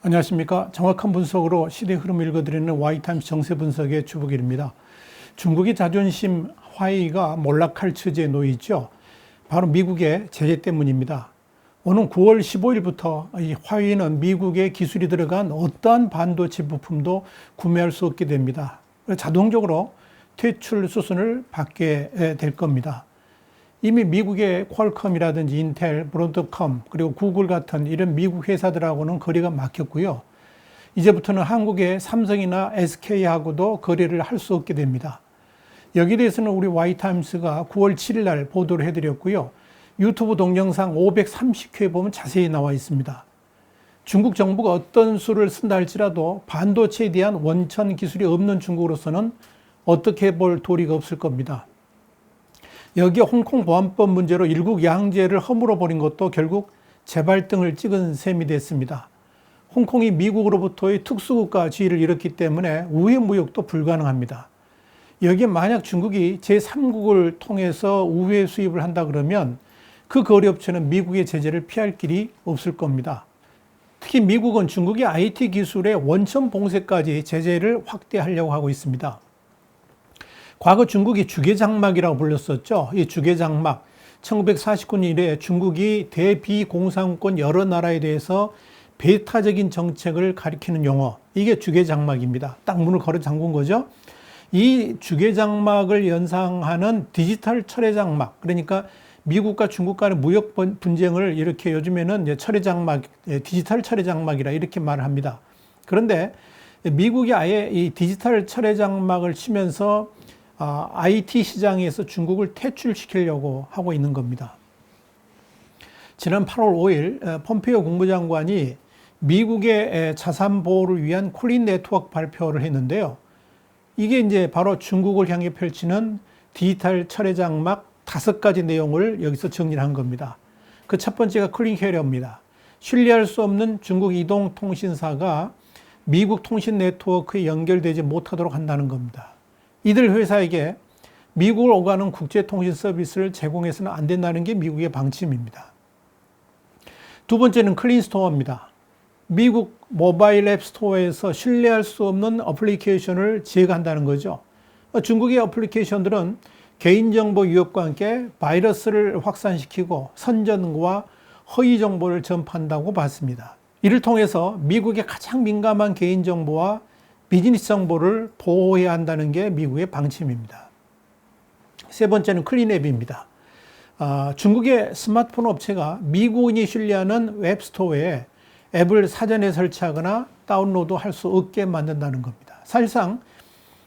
안녕하십니까. 정확한 분석으로 시대 흐름을 읽어드리는 와이타임스 정세 분석의 주북일입니다. 중국의 자존심 화웨이가 몰락할 처지에 놓여 있죠. 바로 미국의 제재 때문입니다. 오는 9월 15일부터 이 화웨이는 미국의 기술이 들어간 어떠한 반도체 부품도 구매할 수 없게 됩니다. 자동적으로 퇴출 수순을 받게 될 겁니다. 이미 미국의 퀄컴이라든지 인텔, 브로드컴, 그리고 구글 같은 이런 미국 회사들하고는 거래가 막혔고요. 이제부터는 한국의 삼성이나 SK하고도 거래를 할 수 없게 됩니다. 여기에 대해서는 우리 와이타임스가 9월 7일 날 보도를 해드렸고요. 유튜브 동영상 530회에 보면 자세히 나와 있습니다. 중국 정부가 어떤 수를 쓴다 할지라도 반도체에 대한 원천 기술이 없는 중국으로서는 어떻게 볼 도리가 없을 겁니다. 여기에 홍콩 보안법 문제로 일국 양제를 허물어 버린 것도 결국 재발등을 찍은 셈이 됐습니다. 홍콩이 미국으로부터의 특수국가 지위를 잃었기 때문에 우회 무역도 불가능합니다. 여기에 만약 중국이 제3국을 통해서 우회 수입을 한다 그러면 그 거래업체는 미국의 제재를 피할 길이 없을 겁니다. 특히 미국은 중국의 IT 기술의 원천 봉쇄까지 제재를 확대하려고 하고 있습니다. 과거 중국이 주계장막이라고 불렸었죠. 이 주계장막, 1949년 이래 중국이 대비공산권 여러 나라에 대해서 배타적인 정책을 가리키는 용어, 이게 주계장막입니다. 딱 문을 걸어 잠근 거죠. 이 주계장막을 연상하는 디지털 철회장막, 그러니까 미국과 중국 간의 무역 분쟁을 이렇게 요즘에는 철회장막, 디지털 철회장막이라 이렇게 말을 합니다. 그런데 미국이 아예 이 디지털 철회장막을 치면서 IT 시장에서 중국을 퇴출시키려고 하고 있는 겁니다. 지난 8월 5일 폼페이오 국무장관이 미국의 자산 보호를 위한 쿨린 네트워크 발표를 했는데요. 이게 이제 바로 중국을 향해 펼치는 디지털 철회장막 5가지 내용을 여기서 정리한 겁니다. 그 첫 번째가 쿨린 캐리어입니다. 신뢰할 수 없는 중국 이동통신사가 미국 통신 네트워크에 연결되지 못하도록 한다는 겁니다. 이들 회사에게 미국을 오가는 국제통신 서비스를 제공해서는 안 된다는 게 미국의 방침입니다. 두 번째는 클린 스토어입니다. 미국 모바일 앱 스토어에서 신뢰할 수 없는 어플리케이션을 제거한다는 거죠. 중국의 어플리케이션들은 개인정보 위협과 함께 바이러스를 확산시키고 선전과 허위 정보를 전파한다고 봤습니다. 이를 통해서 미국의 가장 민감한 개인정보와 비즈니스 정보를 보호해야 한다는 게 미국의 방침입니다. 세 번째는 클린앱입니다. 중국의 스마트폰 업체가 미국인이 신뢰하는 웹스토어에 앱을 사전에 설치하거나 다운로드 할 수 없게 만든다는 겁니다. 사실상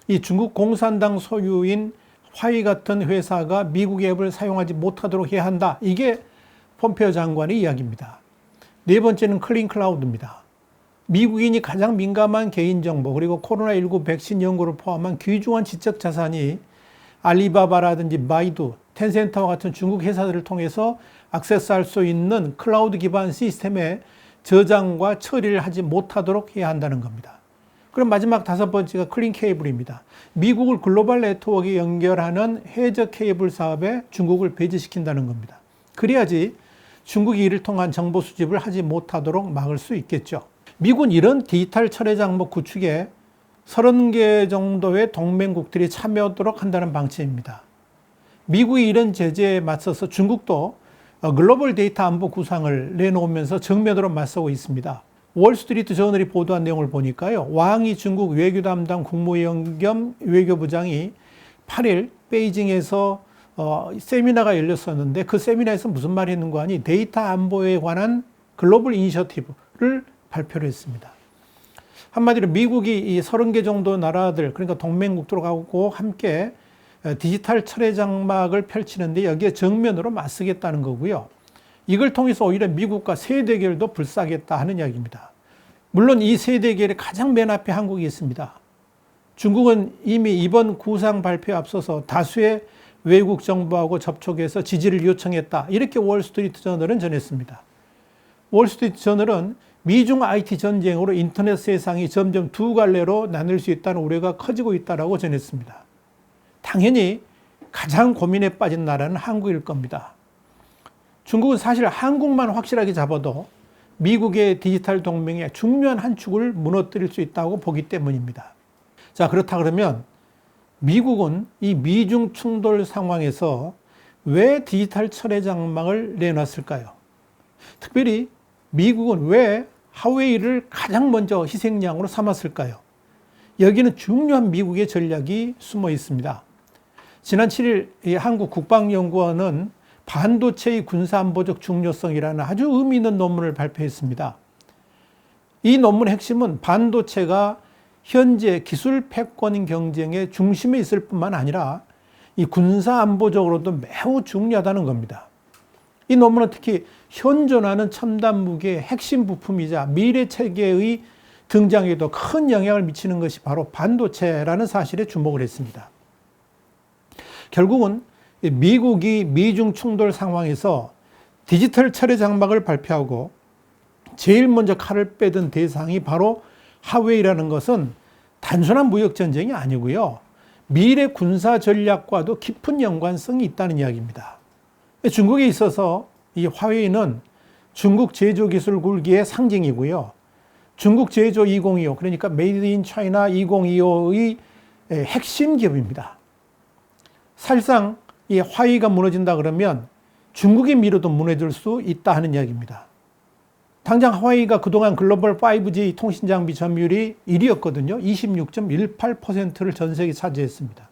이 중국 공산당 소유인 화웨이 같은 회사가 미국 앱을 사용하지 못하도록 해야 한다. 이게 폼페이오 장관의 이야기입니다. 네 번째는 클린 클라우드입니다. 미국인이 가장 민감한 개인정보 그리고 코로나19 백신 연구를 포함한 귀중한 지적 자산이 알리바바라든지 바이두, 텐센트와 같은 중국 회사들을 통해서 액세스할 수 있는 클라우드 기반 시스템의 저장과 처리를 하지 못하도록 해야 한다는 겁니다. 그럼 마지막 5번째가 클린 케이블입니다. 미국을 글로벌 네트워크에 연결하는 해저 케이블 사업에 중국을 배제시킨다는 겁니다. 그래야지 중국이 이를 통한 정보 수집을 하지 못하도록 막을 수 있겠죠. 미국은 이런 디지털 철회장막 구축에 30개 정도의 동맹국들이 참여하도록 한다는 방침입니다. 미국이 이런 제재에 맞서서 중국도 글로벌 데이터 안보 구상을 내놓으면서 정면으로 맞서고 있습니다. 월스트리트 저널이 보도한 내용을 보니까요. 왕이 중국 외교 담당 국무위원 겸 외교부장이 8일 베이징에서 세미나가 열렸었는데 그 세미나에서 무슨 말을 했는가 하니 데이터 안보에 관한 글로벌 이니셔티브를 발표를 했습니다. 한마디로 미국이 이 30개 정도 나라들, 그러니까 동맹국들하고 함께 디지털 철회장막을 펼치는데 여기에 정면으로 맞서겠다는 거고요. 이걸 통해서 오히려 미국과 세대결도 불사하겠다 하는 이야기입니다. 물론 이 세대결의 가장 맨 앞에 한국이 있습니다. 중국은 이미 이번 구상 발표에 앞서서 다수의 외국 정부하고 접촉해서 지지를 요청했다. 이렇게 월스트리트 저널은 전했습니다. 월스트리트 저널은 미중 IT 전쟁으로 인터넷 세상이 점점 두 갈래로 나눌 수 있다는 우려가 커지고 있다고 전했습니다. 당연히 가장 고민에 빠진 나라는 한국일 겁니다. 중국은 사실 한국만 확실하게 잡아도 미국의 디지털 동맹의 중요한 한 축을 무너뜨릴 수 있다고 보기 때문입니다. 자, 그렇다 그러면 미국은 이 미중 충돌 상황에서 왜 디지털 철회 장막을 내놨을까요? 특별히 미국은 왜 화웨이를 가장 먼저 희생양으로 삼았을까요? 여기는 중요한 미국의 전략이 숨어 있습니다. 지난 7일 한국 국방연구원은 반도체의 군사안보적 중요성이라는 아주 의미 있는 논문을 발표했습니다. 이 논문의 핵심은 반도체가 현재 기술 패권 경쟁의 중심에 있을 뿐만 아니라 이 군사안보적으로도 매우 중요하다는 겁니다. 이 논문은 특히 현존하는 첨단 무기의 핵심 부품이자 미래 체계의 등장에도 큰 영향을 미치는 것이 바로 반도체라는 사실에 주목을 했습니다. 결국은 미국이 미중 충돌 상황에서 디지털 철회 장막을 발표하고 제일 먼저 칼을 빼든 대상이 바로 화웨이라는 것은 단순한 무역 전쟁이 아니고요. 미래 군사 전략과도 깊은 연관성이 있다는 이야기입니다. 중국에 있어서 이 화웨이는 중국 제조 기술 굴기의 상징이고요. 중국 제조 2025, 그러니까 메이드 인 차이나 2025의 핵심 기업입니다. 사실상 이 화웨이가 무너진다 그러면 중국의 미래도 무너질 수 있다 하는 이야기입니다. 당장 화웨이가 그동안 글로벌 5G 통신 장비 점유율이 1위였거든요. 26.18%를 전 세계에 차지했습니다.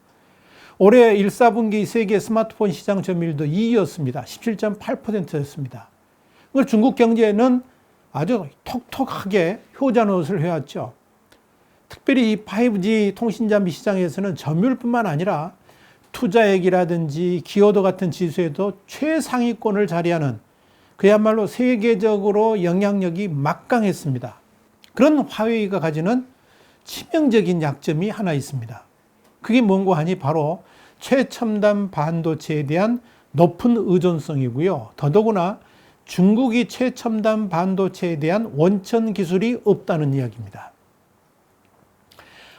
올해 1, 4분기 세계 스마트폰 시장 점유율도 2위였습니다. 17.8%였습니다. 중국 경제는 아주 톡톡하게 효자 노릇을 해왔죠. 특별히 이 5G 통신 장비 시장에서는 점유율뿐만 아니라 투자액이라든지 기여도 같은 지수에도 최상위권을 자리하는 그야말로 세계적으로 영향력이 막강했습니다. 그런 화웨이가 가지는 치명적인 약점이 하나 있습니다. 그게 뭔고 하니 바로 최첨단 반도체에 대한 높은 의존성이고요. 더더구나 중국이 최첨단 반도체에 대한 원천 기술이 없다는 이야기입니다.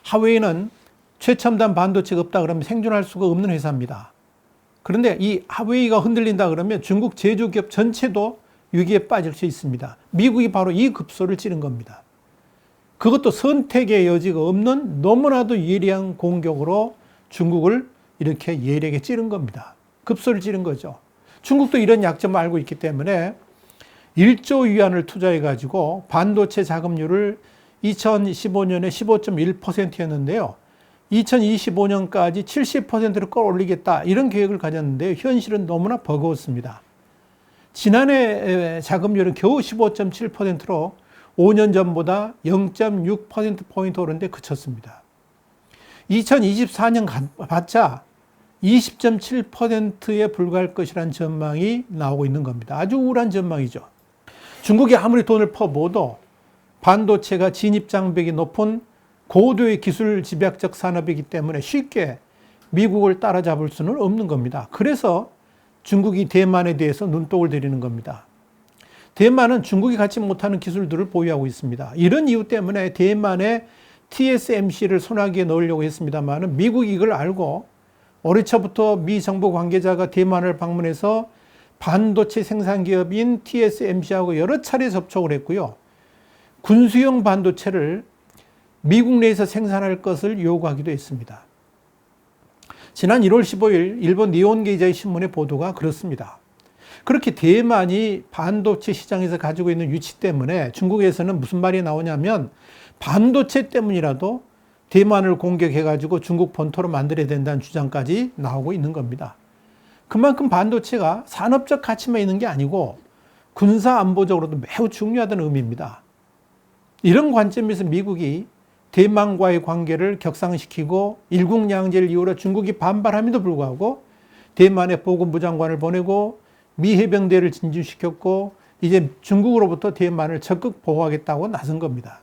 화웨이는 최첨단 반도체가 없다 그러면 생존할 수가 없는 회사입니다. 그런데 이 화웨이가 흔들린다 그러면 중국 제조기업 전체도 위기에 빠질 수 있습니다. 미국이 바로 이 급소를 찌른 겁니다. 그것도 선택의 여지가 없는 너무나도 예리한 공격으로 중국을 이렇게 예리하게 찌른 겁니다. 급소를 찌른 거죠. 중국도 이런 약점을 알고 있기 때문에 1조 위안을 투자해가지고 반도체 자금률을 2015년에 15.1%였는데요. 2025년까지 70%를 끌어올리겠다 이런 계획을 가졌는데요. 현실은 너무나 버거웠습니다. 지난해 자금률은 겨우 15.7%로 5년 전보다 0.6%포인트 오른데 그쳤습니다. 2024년 봤자 20.7%에 불과할 것이라는 전망이 나오고 있는 겁니다. 아주 우울한 전망이죠. 중국이 아무리 돈을 퍼부어도 반도체가 진입장벽이 높은 고도의 기술 집약적 산업이기 때문에 쉽게 미국을 따라잡을 수는 없는 겁니다. 그래서 중국이 대만에 대해서 눈독을 들이는 겁니다. 대만은 중국이 갖지 못하는 기술들을 보유하고 있습니다. 이런 이유 때문에 대만에 TSMC를 손아귀에 넣으려고 했습니다만 미국이 이걸 알고 어릴 적부터 미 정부 관계자가 대만을 방문해서 반도체 생산기업인 TSMC하고 여러 차례 접촉을 했고요. 군수용 반도체를 미국 내에서 생산할 것을 요구하기도 했습니다. 지난 1월 15일 일본 니혼게이자의 신문의 보도가 그렇습니다. 그렇게 대만이 반도체 시장에서 가지고 있는 위치 때문에 중국에서는 무슨 말이 나오냐면 반도체 때문이라도 대만을 공격해가지고 중국 본토로 만들어야 된다는 주장까지 나오고 있는 겁니다. 그만큼 반도체가 산업적 가치만 있는 게 아니고 군사 안보적으로도 매우 중요하다는 의미입니다. 이런 관점에서 미국이 대만과의 관계를 격상시키고 일국양제를 이유로 중국이 반발함에도 불구하고 대만에 보건부 장관을 보내고 미 해병대를 진주시켰고 이제 중국으로부터 대만을 적극 보호하겠다고 나선 겁니다.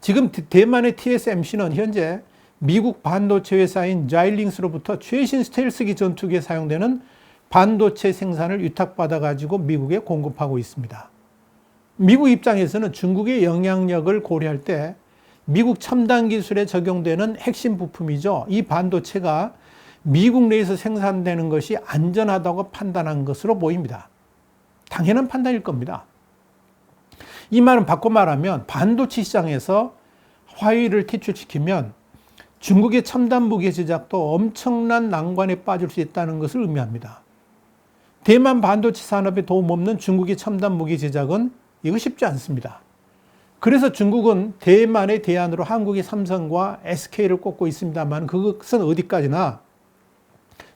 지금 대만의 TSMC는 현재 미국 반도체 회사인 자일링스로부터 최신 스텔스기 전투기에 사용되는 반도체 생산을 위탁받아가지고 미국에 공급하고 있습니다. 미국 입장에서는 중국의 영향력을 고려할 때 미국 첨단 기술에 적용되는 핵심 부품이죠. 이 반도체가 미국 내에서 생산되는 것이 안전하다고 판단한 것으로 보입니다. 당연한 판단일 겁니다. 이 말은 바꿔 말하면 반도체 시장에서 화웨이를 퇴출시키면 중국의 첨단 무기 제작도 엄청난 난관에 빠질 수 있다는 것을 의미합니다. 대만 반도체 산업에 도움 없는 중국의 첨단 무기 제작은 이거 쉽지 않습니다. 그래서 중국은 대만의 대안으로 한국의 삼성과 SK를 꼽고 있습니다만 그것은 어디까지나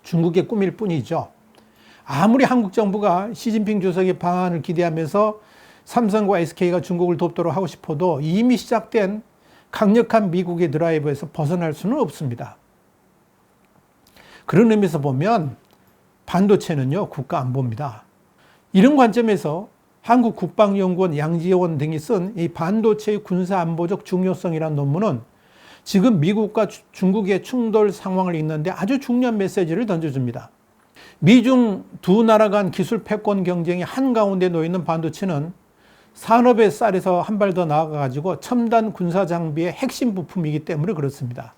중국의 꿈일 뿐이죠. 아무리 한국 정부가 시진핑 주석의 방안을 기대하면서 삼성과 SK가 중국을 돕도록 하고 싶어도 이미 시작된 강력한 미국의 드라이브에서 벗어날 수는 없습니다. 그런 의미에서 보면 반도체는요, 국가 안보입니다. 이런 관점에서 한국 국방연구원 양지원 등이 쓴 이 반도체의 군사안보적 중요성이라는 논문은 지금 미국과 중국의 충돌 상황을 읽는데 아주 중요한 메시지를 던져줍니다. 미중 두 나라 간 기술 패권 경쟁이 한가운데 놓여있는 반도체는 산업의 쌀에서 한 발 더 나아가가지고 첨단 군사 장비의 핵심 부품이기 때문에 그렇습니다.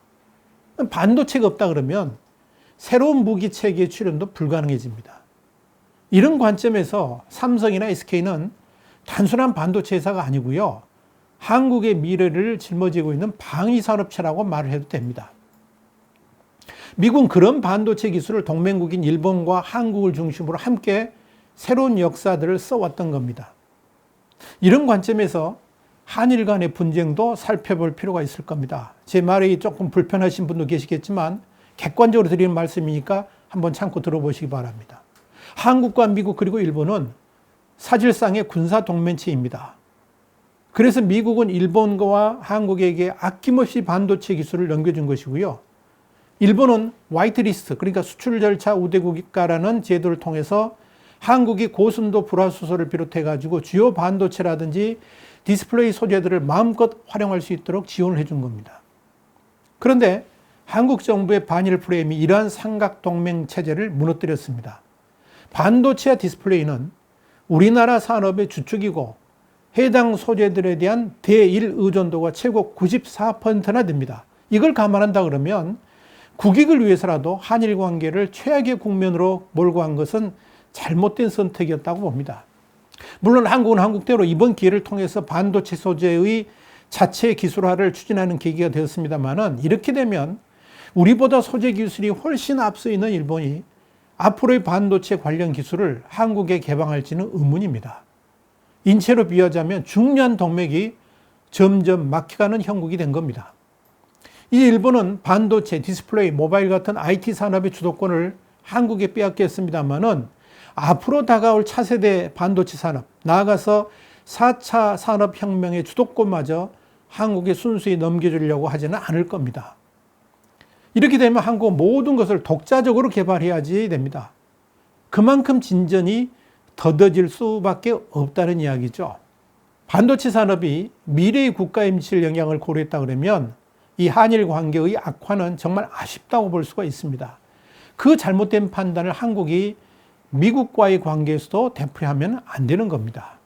반도체가 없다 그러면 새로운 무기 체계의 출현도 불가능해집니다. 이런 관점에서 삼성이나 SK는 단순한 반도체 회사가 아니고요. 한국의 미래를 짊어지고 있는 방위산업체라고 말을 해도 됩니다. 미국은 그런 반도체 기술을 동맹국인 일본과 한국을 중심으로 함께 새로운 역사들을 써왔던 겁니다. 이런 관점에서 한일 간의 분쟁도 살펴볼 필요가 있을 겁니다. 제 말이 조금 불편하신 분도 계시겠지만 객관적으로 드리는 말씀이니까 한번 참고 들어보시기 바랍니다. 한국과 미국 그리고 일본은 사실상의 군사 동맹체입니다. 그래서 미국은 일본과 한국에게 아낌없이 반도체 기술을 넘겨준 것이고요. 일본은 화이트리스트, 그러니까 수출 절차 우대국가라는 제도를 통해서 한국이 고순도 불화수소를 비롯해가지고 주요 반도체라든지 디스플레이 소재들을 마음껏 활용할 수 있도록 지원을 해준 겁니다. 그런데 한국 정부의 반일 프레임이 이러한 삼각동맹 체제를 무너뜨렸습니다. 반도체와 디스플레이는 우리나라 산업의 주축이고 해당 소재들에 대한 대일 의존도가 최고 94%나 됩니다. 이걸 감안한다 그러면 국익을 위해서라도 한일 관계를 최악의 국면으로 몰고 간 것은 잘못된 선택이었다고 봅니다. 물론 한국은 한국대로 이번 기회를 통해서 반도체 소재의 자체 기술화를 추진하는 계기가 되었습니다만 이렇게 되면 우리보다 소재 기술이 훨씬 앞서 있는 일본이 앞으로의 반도체 관련 기술을 한국에 개방할지는 의문입니다. 인체로 비유하자면 중요한 동맥이 점점 막혀가는 형국이 된 겁니다. 이제 일본은 반도체, 디스플레이, 모바일 같은 IT 산업의 주도권을 한국에 빼앗겼습니다만은 앞으로 다가올 차세대 반도체 산업, 나아가서 4차 산업혁명의 주도권마저 한국에 순수히 넘겨주려고 하지는 않을 겁니다. 이렇게 되면 한국은 모든 것을 독자적으로 개발해야지 됩니다. 그만큼 진전이 더뎌질 수밖에 없다는 이야기죠. 반도체 산업이 미래의 국가에 미칠 영향을 고려했다 그러면 이 한일 관계의 악화는 정말 아쉽다고 볼 수가 있습니다. 그 잘못된 판단을 한국이 미국과의 관계에서도 되풀이하면 안 되는 겁니다.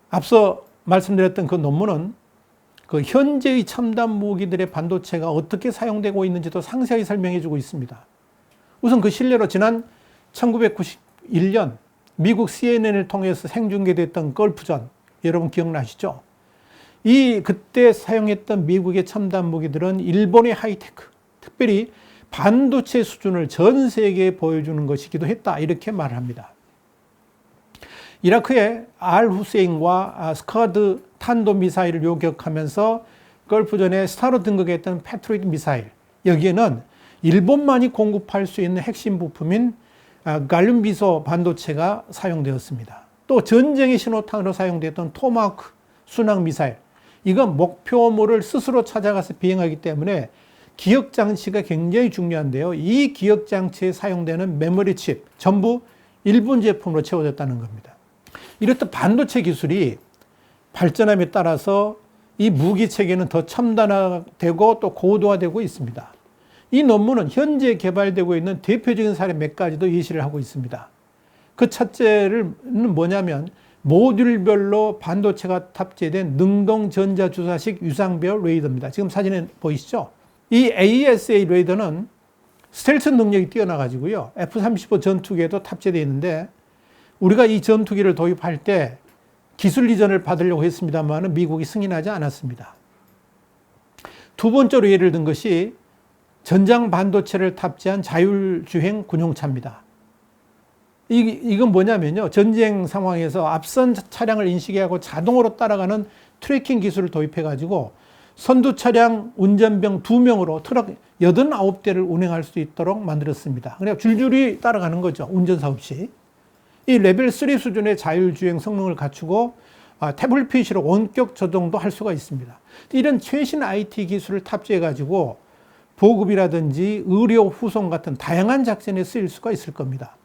앞서 말씀드렸던 그 논문은 그 현재의 첨단 무기들의 반도체가 어떻게 사용되고 있는지도 상세히 설명해 주고 있습니다. 우선 그 실례로 지난 1991년 미국 CNN을 통해서 생중계됐던 걸프전, 여러분 기억나시죠? 그때 사용했던 미국의 첨단 무기들은 일본의 하이테크, 특별히 반도체 수준을 전 세계에 보여주는 것이기도 했다, 이렇게 말을 합니다. 이라크의 알 후세인과 스카드 탄도미사일을 요격하면서 걸프전에 스타로 등극했던 패트리엇 미사일, 여기에는 일본만이 공급할 수 있는 핵심 부품인 갈륨 비소 반도체가 사용되었습니다. 또 전쟁의 신호탄으로 사용됐던 토마호크 순항 미사일, 이건 목표물을 스스로 찾아가서 비행하기 때문에 기억 장치가 굉장히 중요한데요. 이 기억 장치에 사용되는 메모리 칩 전부 일본 제품으로 채워졌다는 겁니다. 이렇듯 반도체 기술이 발전함에 따라서 이 무기 체계는 더 첨단화되고 또 고도화되고 있습니다. 이 논문은 현재 개발되고 있는 대표적인 사례 몇 가지도 예시를 하고 있습니다. 그 첫째는 뭐냐면 모듈별로 반도체가 탑재된 능동 전자주사식 유상별 레이더입니다. 지금 사진에 보이시죠? 이 AESA 레이더는 스텔스 능력이 뛰어나가지고요. F-35 전투기에도 탑재되어 있는데 우리가 이 전투기를 도입할 때 기술 이전을 받으려고 했습니다만 미국이 승인하지 않았습니다. 두 번째로 예를 든 것이 전장 반도체를 탑재한 자율주행 군용차입니다. 이건 뭐냐면요. 전쟁 상황에서 앞선 차량을 인식하고 자동으로 따라가는 트래킹 기술을 도입해가지고 선두 차량 운전병 2명으로 트럭 89대를 운행할 수 있도록 만들었습니다. 그냥 줄줄이 따라가는 거죠. 운전사 없이. 이 레벨 3 수준의 자율주행 성능을 갖추고 태블릿 PC로 원격 조정도 할 수가 있습니다. 이런 최신 IT 기술을 탑재해가지고 보급이라든지 의료 후송 같은 다양한 작전에 쓰일 수가 있을 겁니다.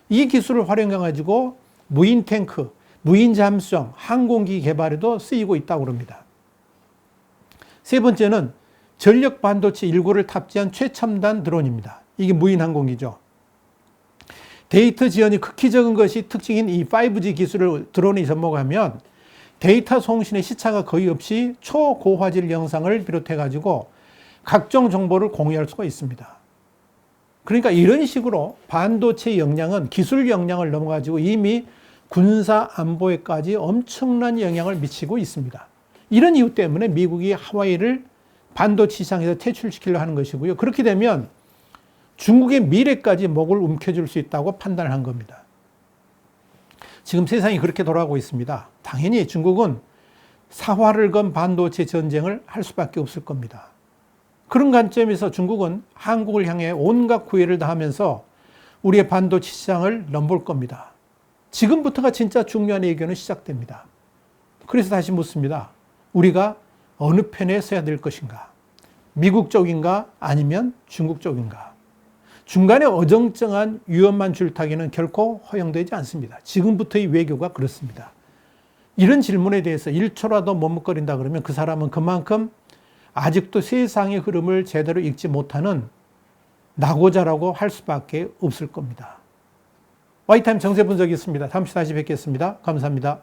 이 기술을 활용해가지고 무인 탱크, 무인 잠수정, 항공기 개발에도 쓰이고 있다고 합니다. 세 번째는 전력 반도체 일구를 탑재한 최첨단 드론입니다. 이게 무인 항공기죠. 데이터 지연이 극히 적은 것이 특징인 이 5G 기술을 드론에 접목하면 데이터 송신의 시차가 거의 없이 초고화질 영상을 비롯해가지고 각종 정보를 공유할 수가 있습니다. 그러니까 이런 식으로 반도체 역량은 기술 역량을 넘어가지고 이미 군사 안보에까지 엄청난 영향을 미치고 있습니다. 이런 이유 때문에 미국이 하와이를 반도체 시장에서 퇴출시키려 하는 것이고요. 그렇게 되면 중국의 미래까지 목을 움켜쥘 수 있다고 판단을 한 겁니다. 지금 세상이 그렇게 돌아가고 있습니다. 당연히 중국은 사활을 건 반도체 전쟁을 할 수밖에 없을 겁니다. 그런 관점에서 중국은 한국을 향해 온갖 구애를 다하면서 우리의 반도체 시장을 넘볼 겁니다. 지금부터가 진짜 중요한 외교는 시작됩니다. 그래서 다시 묻습니다. 우리가 어느 편에 서야 될 것인가? 미국 쪽인가? 아니면 중국 쪽인가? 중간에 어정쩡한 위험한 줄타기는 결코 허용되지 않습니다. 지금부터의 외교가 그렇습니다. 이런 질문에 대해서 1초라도 머뭇거린다 그러면 그 사람은 그만큼 아직도 세상의 흐름을 제대로 읽지 못하는 낙오자라고 할 수밖에 없을 겁니다. 와이타임 정세 분석이었습니다. 다음 시간에 다시 뵙겠습니다. 감사합니다.